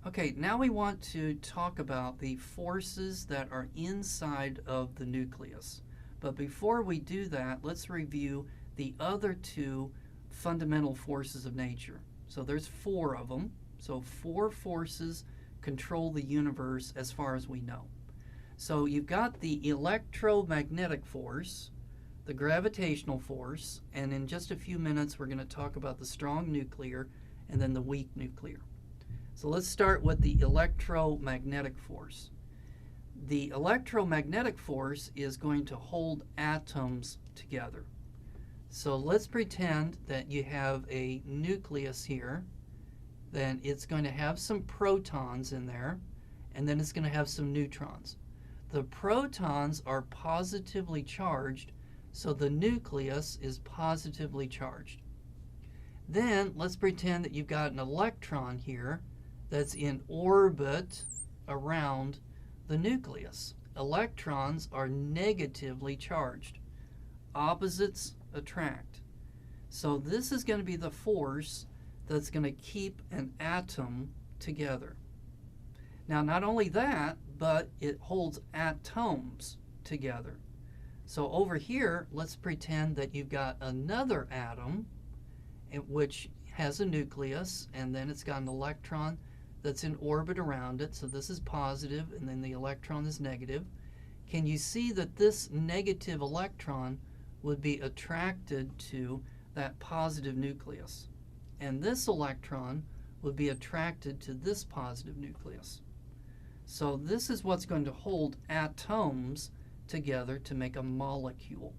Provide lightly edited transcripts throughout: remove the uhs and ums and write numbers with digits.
Okay, now we want to talk about the forces that are inside of the nucleus. But before we do that, let's review the other two fundamental forces of nature. So there's four of them. So four forces control the universe as far as we know. So you've got the electromagnetic force, the gravitational force, and in just a few minutes we're going to talk about the strong nuclear and then the weak nuclear. So let's start with the electromagnetic force. The electromagnetic force is going to hold atoms together. So let's pretend that you have a nucleus here. Then it's going to have some protons in there, and then it's going to have some neutrons. The protons are positively charged, so the nucleus is positively charged. Then let's pretend that you've got an electron here that's in orbit around the nucleus. Electrons are negatively charged. Opposites attract. So this is going to be the force that's going to keep an atom together. Now, not only that, but it holds atoms together. So over here, let's pretend that you've got another atom which has a nucleus, and then it's got an electron that's in orbit around it. So this is positive, and then the electron is negative. Can you see that this negative electron would be attracted to that positive nucleus? And this electron would be attracted to this positive nucleus. So this is what's going to hold atoms together to make a molecule.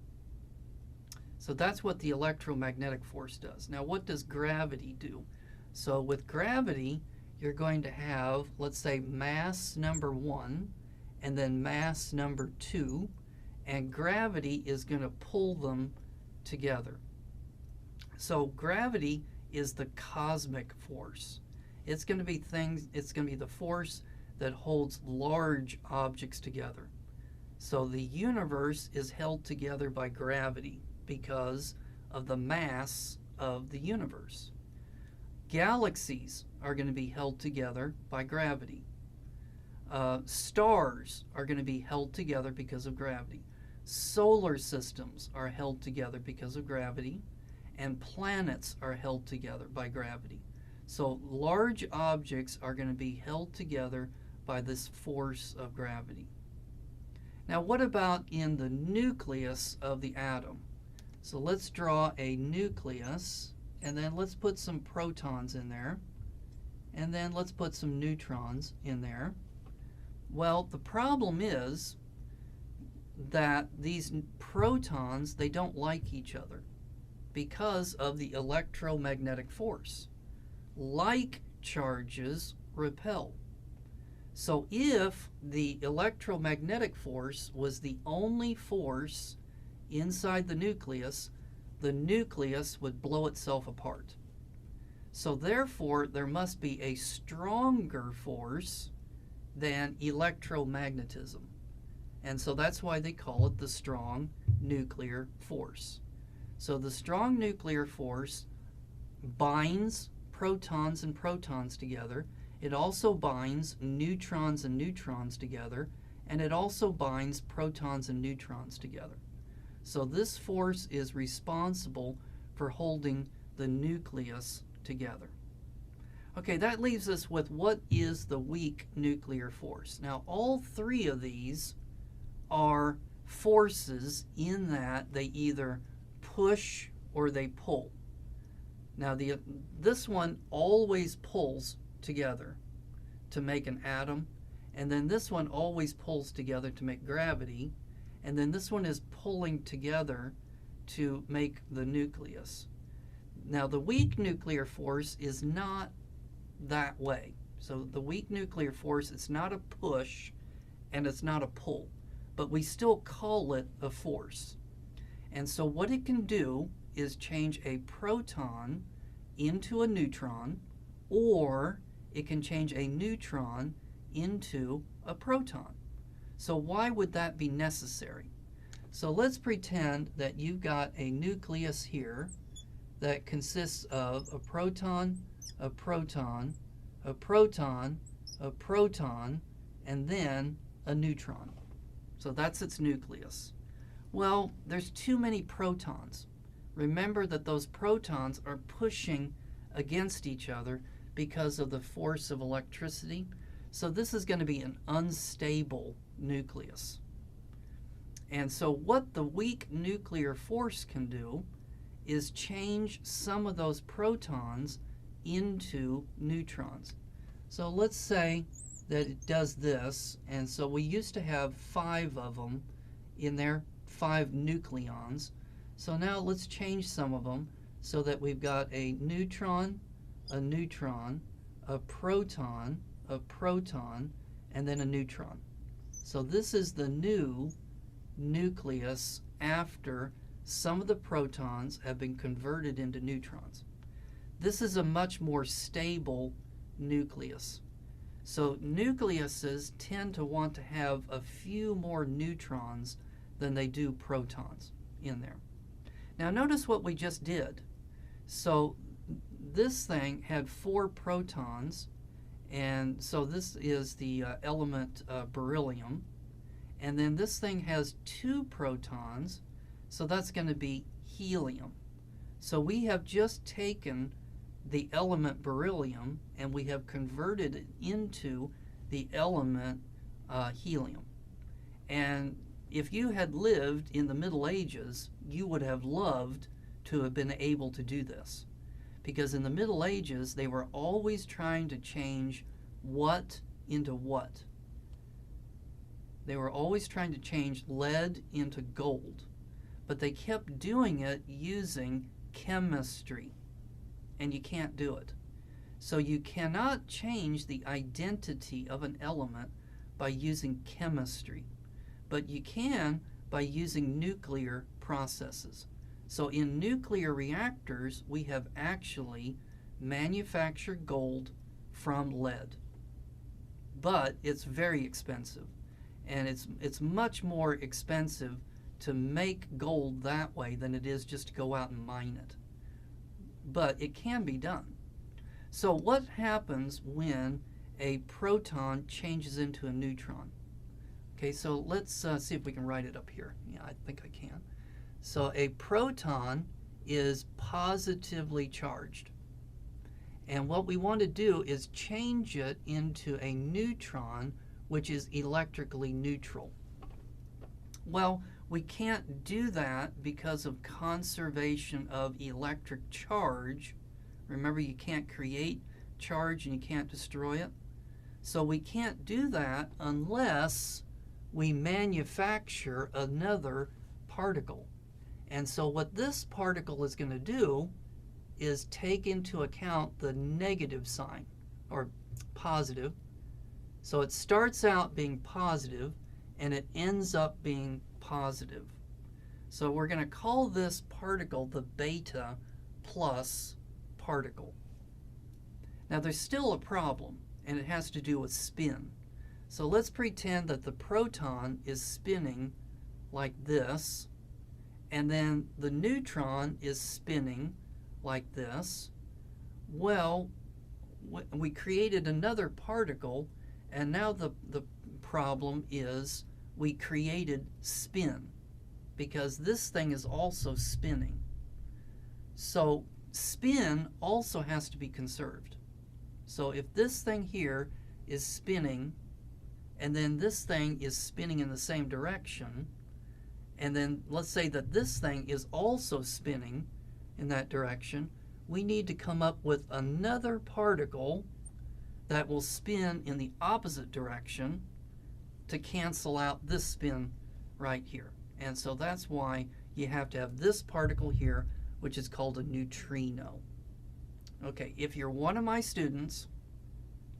So that's what the electromagnetic force does. Now, what does gravity do? So with gravity, you're going to have, let's say, mass number 1 and then mass number 2, and gravity is going to pull them together. So gravity is the cosmic force. It's going to be the force that holds large objects together. So the universe is held together by gravity because of the mass of the universe. Galaxies are going to be held together by gravity. Stars are going to be held together because of gravity. Solar systems are held together because of gravity, and planets are held together by gravity. So large objects are going to be held together by this force of gravity. Now, what about in the nucleus of the atom? So let's draw a nucleus, and then let's put some protons in there, and then let's put some neutrons in there. Well, the problem is that these protons, they don't like each other because of the electromagnetic force. Like charges repel. So if the electromagnetic force was the only force inside the nucleus would blow itself apart. So therefore, there must be a stronger force than electromagnetism. And so that's why they call it the strong nuclear force. So the strong nuclear force binds protons and protons together. It also binds neutrons and neutrons together, and it also binds protons and neutrons together. So this force is responsible for holding the nucleus together. Okay, that leaves us with what is the weak nuclear force. Now, all three of these are forces in that they either push or they pull. Now, this one always pulls together to make an atom, and then this one always pulls together to make gravity, and then this one is pulling together to make the nucleus. Now, the weak nuclear force is not that way. So the weak nuclear force, it's not a push and it's not a pull, but we still call it a force. And so what it can do is change a proton into a neutron, or it can change a neutron into a proton. So why would that be necessary? So let's pretend that you've got a nucleus here that consists of a proton, a proton, a proton, a proton, and then a neutron. So that's its nucleus. Well, there's too many protons. Remember that those protons are pushing against each other because of the force of electricity. So this is going to be an unstable nucleus. And so what the weak nuclear force can do is change some of those protons into neutrons. So let's say that it does this, and so we used to have 5 of them in there, 5 nucleons. So now let's change some of them so that we've got a neutron, a proton, and then a neutron. So this is the new nucleus after some of the protons have been converted into neutrons. This is a much more stable nucleus. So nucleuses tend to want to have a few more neutrons than they do protons in there. Now notice what we just did. So this thing had 4 protons, and so this is the element beryllium. And then this thing has 2 protons, so that's going to be helium. So we have just taken the element beryllium and we have converted it into the element helium. And if you had lived in the Middle Ages, you would have loved to have been able to do this. Because in the Middle Ages, they were always trying to change what into what. They were always trying to change lead into gold. But they kept doing it using chemistry. And you can't do it. So you cannot change the identity of an element by using chemistry. But you can by using nuclear processes. So in nuclear reactors, we have actually manufactured gold from lead. But it's very expensive. And it's much more expensive to make gold that way than it is just to go out and mine it. But it can be done. So what happens when a proton changes into a neutron? Okay, so let's see if we can write it up here. Yeah, I think I can. So a proton is positively charged. And what we want to do is change it into a neutron, which is electrically neutral. Well, we can't do that because of conservation of electric charge. Remember, you can't create charge and you can't destroy it. So we can't do that unless we manufacture another particle. And so what this particle is going to do is take into account the negative sign, or positive. So it starts out being positive and it ends up being positive. So we're going to call this particle the beta plus particle. Now there's still a problem, and it has to do with spin. So let's pretend that the proton is spinning like this, and then the neutron is spinning like this. Well, we created another particle, and now the problem is we created spin, because this thing is also spinning. So spin also has to be conserved. So if this thing here is spinning, and then this thing is spinning in the same direction, and then let's say that this thing is also spinning in that direction, we need to come up with another particle that will spin in the opposite direction to cancel out this spin right here. And so that's why you have to have this particle here, which is called a neutrino. Okay, if you're one of my students,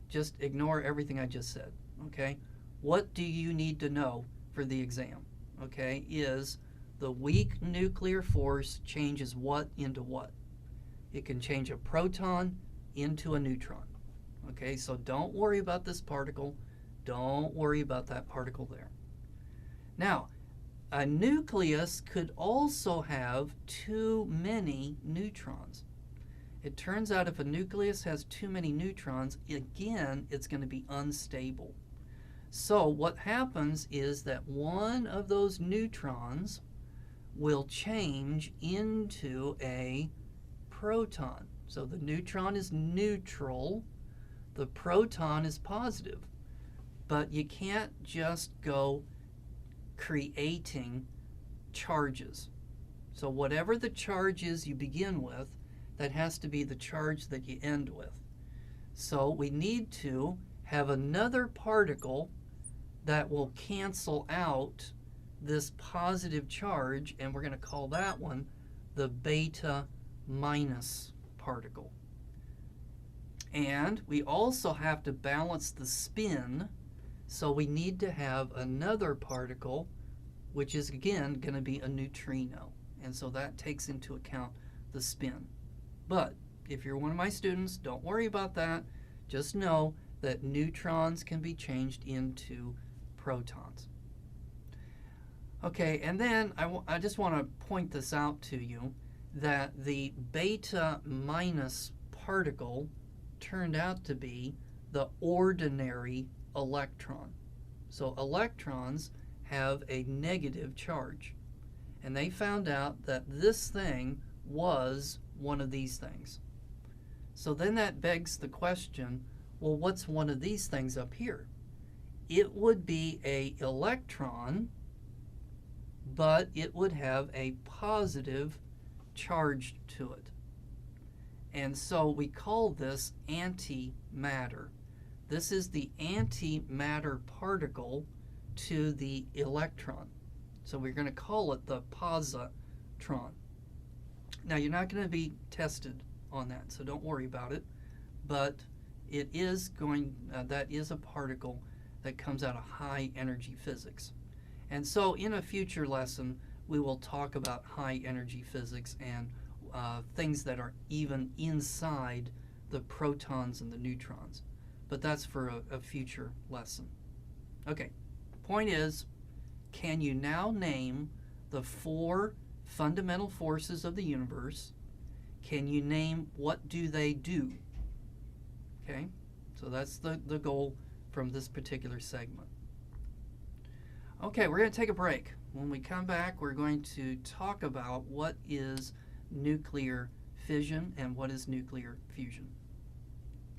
just ignore everything I just said, okay? What do you need to know for the exam, okay, is the weak nuclear force changes what into what. It can change a proton into a neutron, okay? So don't worry about this particle. Don't worry about that particle there. Now, a nucleus could also have too many neutrons. It turns out if a nucleus has too many neutrons, again, it's going to be unstable. So what happens is that one of those neutrons will change into a proton. So the neutron is neutral, the proton is positive. But you can't just go creating charges. So whatever the charge is you begin with, that has to be the charge that you end with. So we need to have another particle that will cancel out this positive charge, and we're going to call that one the beta minus particle. And we also have to balance the spin, so we need to have another particle, which is again going to be a neutrino. And so that takes into account the spin. But if you're one of my students, don't worry about that. Just know that neutrons can be changed into protons. Okay, and then I just want to point this out to you, that the beta minus particle turned out to be the ordinary electron. So electrons have a negative charge. And they found out that this thing was one of these things. So then that begs the question, well, what's one of these things up here? It would be an electron, but it would have a positive charge to it. And so we call this antimatter. This is the antimatter particle to the electron. So we're going to call it the positron. Now you're not going to be tested on that, so don't worry about it. But it is going, that is a particle that comes out of high energy physics. And so in a future lesson, we will talk about high energy physics and things that are even inside the protons and the neutrons. But that's for a future lesson. Okay, point is, can you now name the 4 fundamental forces of the universe? Can you name what do they do? Okay, so that's the goal from this particular segment. Okay, we're going to take a break. When we come back, we're going to talk about what is nuclear fission and what is nuclear fusion.